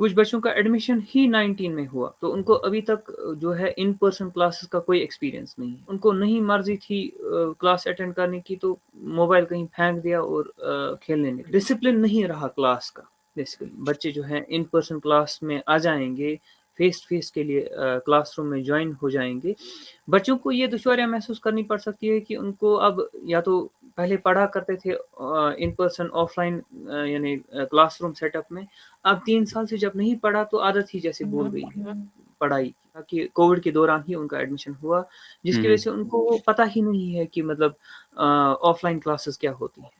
कुछ बच्चों का एडमिशन ही 19 में हुआ, तो उनको अभी तक जो है इन पर्सन क्लासेस का कोई एक्सपीरियंस नहीं है। उनको नहीं मर्ज़ी थी क्लास अटेंड करने की तो मोबाइल कहीं फेंक दिया और खेलने निकले। डिसिप्लिन नहीं रहा क्लास का बेसिकली। बच्चे जो हैं इन पर्सन क्लास में आ जाएँगे, फेस टू फेस के लिए क्लासरूम में जॉइन हो जाएँगे। बच्चों को ये दुश्वारियाँ महसूस करनी पड़ सकती है कि उनको अब या तो पहले पढ़ा करते थे इन पर्सन ऑफलाइन यानी क्लासरूम सेटअप में, अब 3 साल से जब नहीं पढ़ा तो आदत ही जैसे भूल गई है पढ़ाई की। ताकि कोविड के दौरान ही उनका एडमिशन हुआ, हुँ, जिसकी वजह हुँ। से उनको वो पता ही नहीं है कि मतलब ऑफलाइन क्लासेस क्या होती हैं।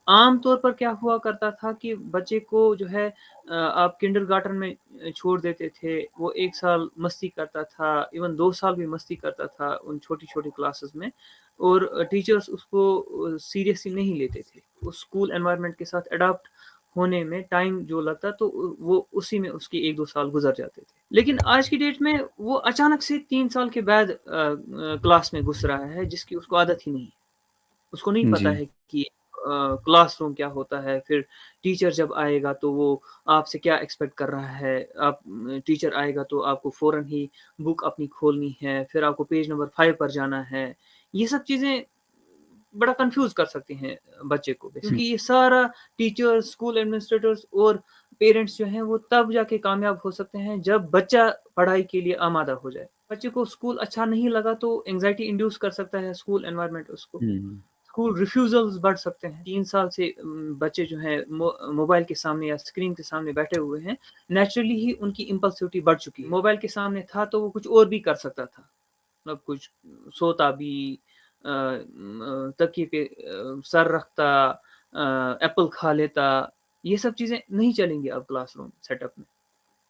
आम तौर पर क्या हुआ करता था कि बच्चे को जो है आप किंडरगार्टन में छोड़ देते थे, वो 1 साल मस्ती करता था, इवन 2 साल भी मस्ती करता था उन छोटी-छोटी क्लासेस में और टीचर्स उसको सीरियसली नहीं लेते थे। उस स्कूल एनवायरनमेंट के साथ एडॉप्ट होने में टाइम जो लगता तो वो उसी में उसके 1-2 साल गुज़र जाते थे। लेकिन आज की डेट में वो अचानक से 3 साल के बाद क्लास में घुस रहा है जिसकी उसको आदत ही नहीं है। उसको नहीं पता जी। है कि क्लासरूम क्या होता है, फिर टीचर जब आएगा तो वो आपसे क्या एक्सपेक्ट कर रहा है। टीचर आएगा तो आपको फ़ौरन ही बुक अपनी खोलनी है, फिर आपको पेज नंबर 5 पर जाना है। ये सब चीज़ें बड़ा कन्फ्यूज़ कर सकती हैं बच्चे को हुँ, क्योंकि ये सारा टीचर्स, स्कूल एडमिनिस्ट्रेटर्स और पेरेंट्स जो हैं वो तब जाके कामयाब हो सकते हैं जब बच्चा पढ़ाई के लिए आमादा हो जाए। बच्चे को स्कूल अच्छा नहीं लगा तो एंग्ज़ायटी इंड्यूस कर सकता है स्कूल एनवायरनमेंट उसको। हुँ। स्कूल रिफ्यूज़ल्स बढ़ सकते हैं। 3 साल से बच्चे जो हैं मोबाइल के सामने या स्क्रीन के सामने बैठे हुए हैं, नेचुरली ही उनकी इम्पल्सिविटी बढ़ चुकी है। मोबाइल के सामने था तो वो कुछ और भी कर सकता था। मतलब कुछ सोता भी तकिए पे सर रखता एप्पल खा लेता, ये सब चीज़ें नहीं चलेंगी अब क्लासरूम सेटअप में।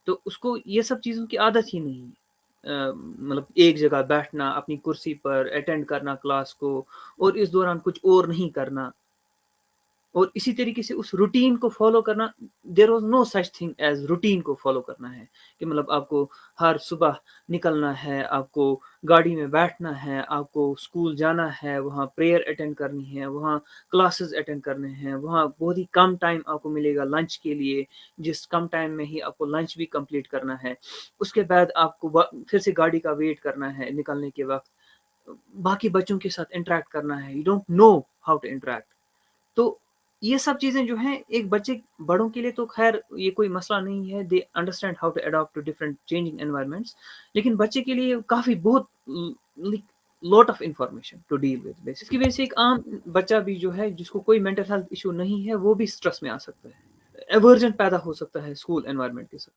तो उसको ये सब चीज़ों की आदत ही नहीं है। मतलब एक जगह बैठना, अपनी कुर्सी पर अटेंड करना क्लास को और इस दौरान कुछ और नहीं करना। और इसी तरीके से उस रूटीन को फ़ॉलो करना there was no such thing as routine को फ़ॉलो करना है, कि मतलब आपको हर सुबह निकलना है, आपको गाड़ी में बैठना है, आपको स्कूल जाना है, वहाँ प्रेयर अटेंड करनी है, वहाँ क्लासेस अटेंड करने हैं, वहाँ बहुत ही कम टाइम आपको मिलेगा लंच के लिए, जिस कम टाइम में ही आपको लंच भी कंप्लीट करना है। उसके बाद आपको फिर से गाड़ी का वेट करना है निकलने के वक़्त। बाकी बच्चों के साथ इंटरैक्ट करना है, you don't know how to interact. तो ये सब चीज़ें जो हैं एक बच्चे बड़ों के लिए तो ख़ैर ये कोई मसला नहीं है, they understand how to adopt to different changing environments. लेकिन बच्चे के लिए काफ़ी बहुत like lot of information to deal with basically. इसकी वजह से एक आम बच्चा भी जो है जिसको कोई मेंटल हेल्थ इश्यू नहीं है, वो भी स्ट्रेस में आ सकता है। एवर्जन पैदा हो सकता है स्कूल एनवायरनमेंट के साथ।